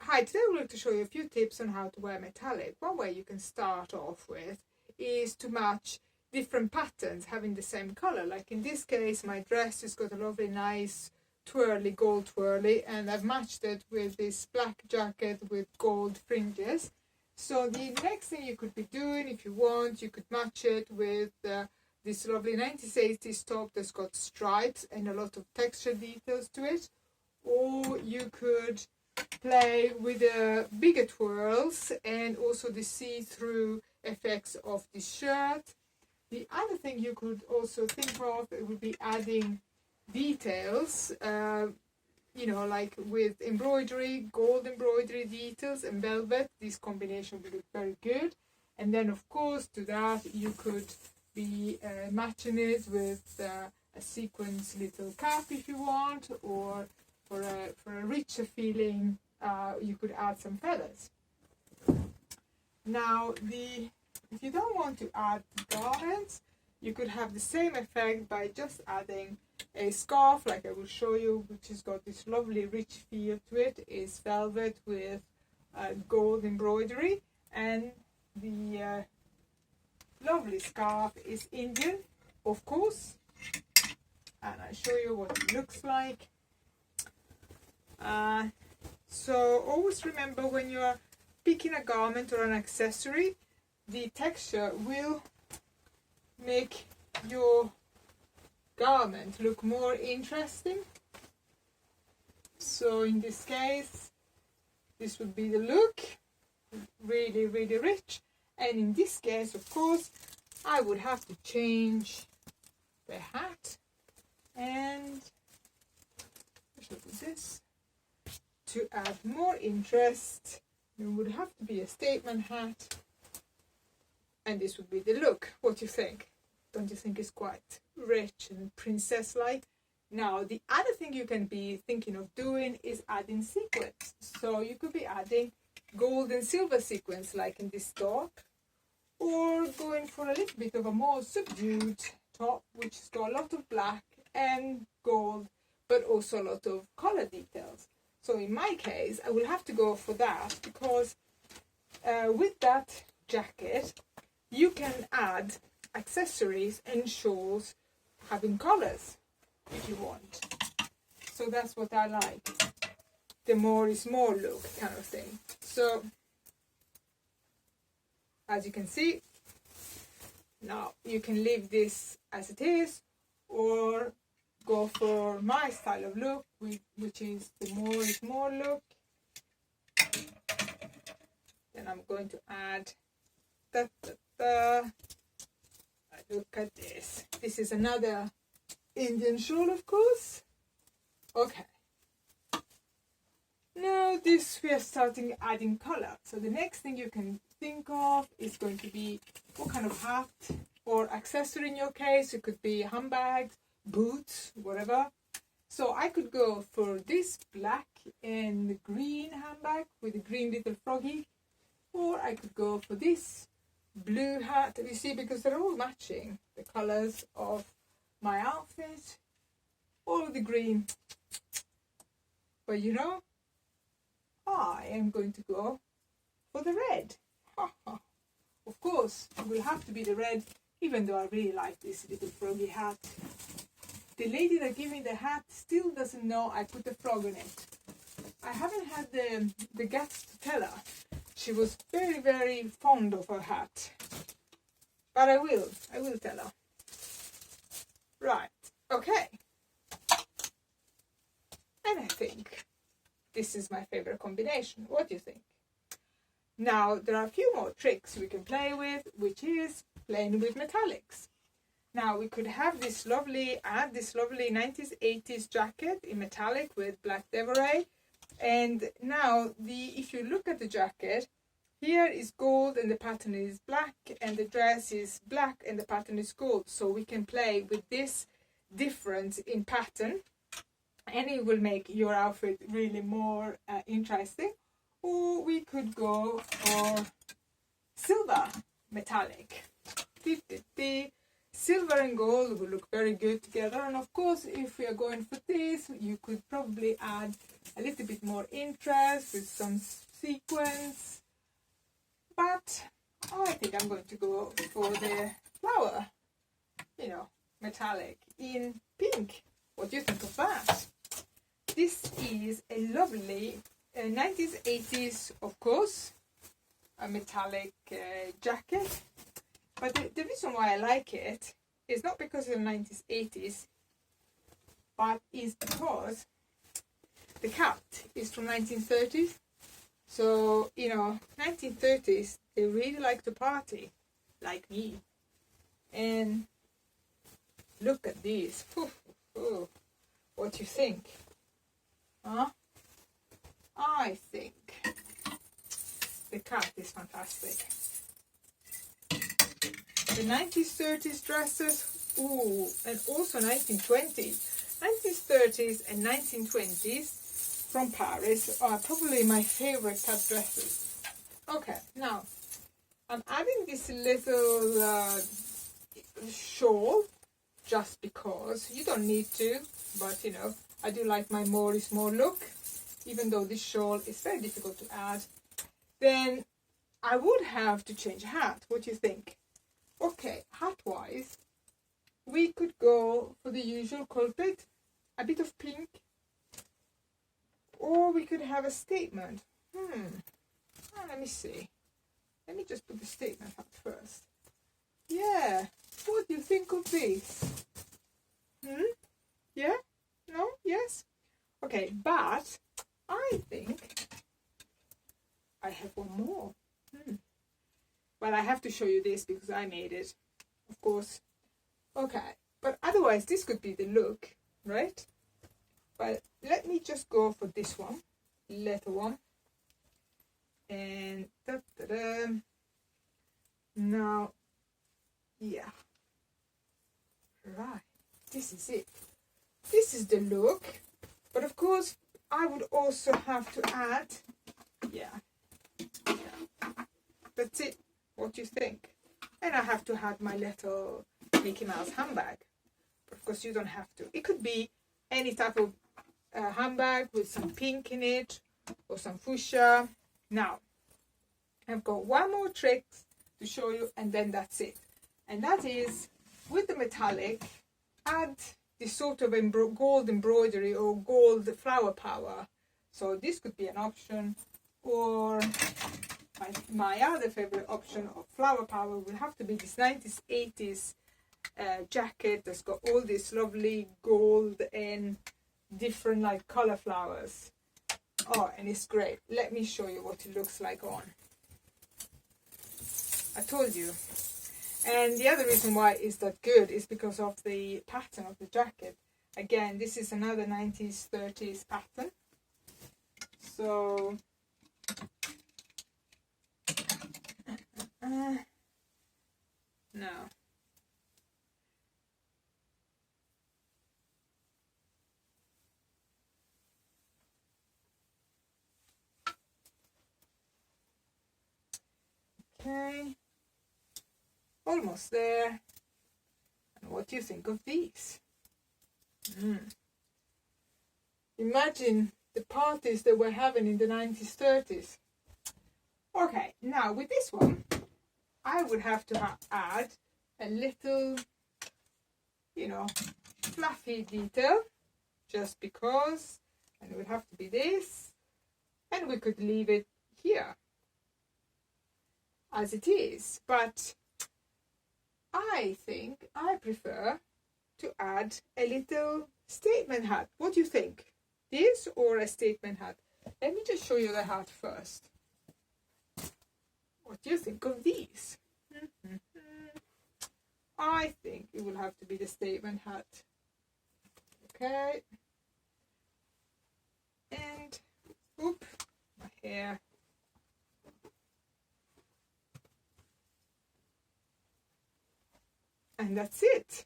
Hi, today I would like to show you a few tips on how to wear metallic. One way you can start off with is to match different patterns having the same color. Like in this case, my dress has got a lovely nice twirly, gold twirly, and I've matched it with this black jacket with gold fringes. So the next thing you could be doing, if you want, you could match it with this lovely 1980s top that's got stripes and a lot of texture details to it. Or you could play with the bigger twirls and also the see-through effects of the shirt. The other thing you could also think of would be adding details, like with embroidery, gold embroidery details and velvet. This combination would look very good. And then of course to that you could be matching it with a sequins little cap if you want, or for a richer feeling, you could add some feathers. Now, if you don't want to add garments, you could have the same effect by just adding a scarf, like I will show you, which has got this lovely rich feel to it. It's velvet with gold embroidery, and the lovely scarf is Indian, of course, and I'll show you what it looks like. So always remember, when you are picking a garment or an accessory, the texture will make your garment look more interesting. So in this case, this would be the look, really, really rich. And in this case, of course, I would have to change the hat, and I shall do this. To add more interest, it would have to be a statement hat, and this would be the look. What do you think? Don't you think it's quite rich and princess-like? Now, the other thing you can be thinking of doing is adding sequins. So you could be adding gold and silver sequins, like in this top, or going for a little bit of a more subdued top, which has got a lot of black and gold, but also a lot of color details. So in my case, I will have to go for that, because with that jacket, you can add accessories and shawls having colors if you want. So that's what I like. The more is more look kind of thing. So as you can see, now you can leave this as it is, or go for my style of look, which is the more is more look. Then I'm going to add look at this. This is another Indian shawl, of course. Okay. Now this, we are starting adding color. So the next thing you can think of is going to be what kind of hat or accessory in your case. It could be handbags, boots, whatever. So I could go for this black and green handbag with a green little froggy, or I could go for this blue hat. You see, because they're all matching the colors of my outfit, all the green. But you know, I am going to go for the red. Of course, it will have to be the red, even though I really like this little froggy hat. The lady that gave me the hat still doesn't know I put a frog in it. I haven't had the guts to tell her. She was very, very fond of her hat. But I will tell her. Right, okay. And I think this is my favorite combination. What do you think? Now, there are a few more tricks we can play with, which is playing with metallics. Now we could have this lovely 90s, 80s jacket in metallic with black devoray. And now if you look at the jacket, here is gold and the pattern is black, and the dress is black and the pattern is gold. So we can play with this difference in pattern, and it will make your outfit really more interesting. Or we could go for silver metallic. Silver and gold will look very good together. And of course, if we are going for this, you could probably add a little bit more interest with some sequins. But I think I'm going to go for the flower, you know, metallic in pink. What do you think of that? This is a lovely 1980s, of course, a metallic jacket. But the reason why I like it is not because of the 1980s, but is because the cat is from 1930s. So, you know, 1930s, they really like to party, like me. And look at these. What do you think? Huh? I think the cat is fantastic. The 1930s, 30s dresses, ooh, and also 1920s. 1930s and 1920s from Paris are probably my favorite cat dresses. Okay, now I'm adding this little shawl just because. You don't need to, but you know, I do like my more is more look, even though this shawl is very difficult to add. Then I would have to change hat. What do you think? Okay, hat wise, we could go for the usual culprit, a bit of pink, or we could have a statement. Let me see. Let me just put the statement hat first. Yeah, what do you think of this? Yeah? No? Yes? Okay, but I think I have one more. Well, I have to show you this because I made it, of course. Okay, but otherwise this could be the look, right? But let me just go for this one, letter one. And now, yeah, right, this is it. This is the look, but of course I would also have to add, yeah, that's it. What do you think? And I have to add my little Mickey Mouse handbag. But of course you don't have to. It could be any type of handbag with some pink in it or some fuchsia. Now, I've got one more trick to show you, and then that's it. And that is, with the metallic, add this sort of gold embroidery or gold flower power. So this could be an option, or my other favorite option of flower power will have to be this 90s, 80s jacket that's got all this lovely gold and different like color flowers. Oh, and it's great. Let me show you what it looks like on. I told you. And the other reason why it's that good is because of the pattern of the jacket. Again, this is another 90s, 30s pattern. So no. Okay, almost there. And what do you think of these? Imagine the parties that we're having in the 90s, 30s. Okay, now with this one, I would have to add a little, you know, fluffy detail, just because, and it would have to be this, and we could leave it here as it is, but I think I prefer to add a little statement hat. What do you think? This or a statement hat? Let me just show you the hat first. What do you think of these? I think it will have to be the statement hat. Okay. And, oop, my hair. And that's it.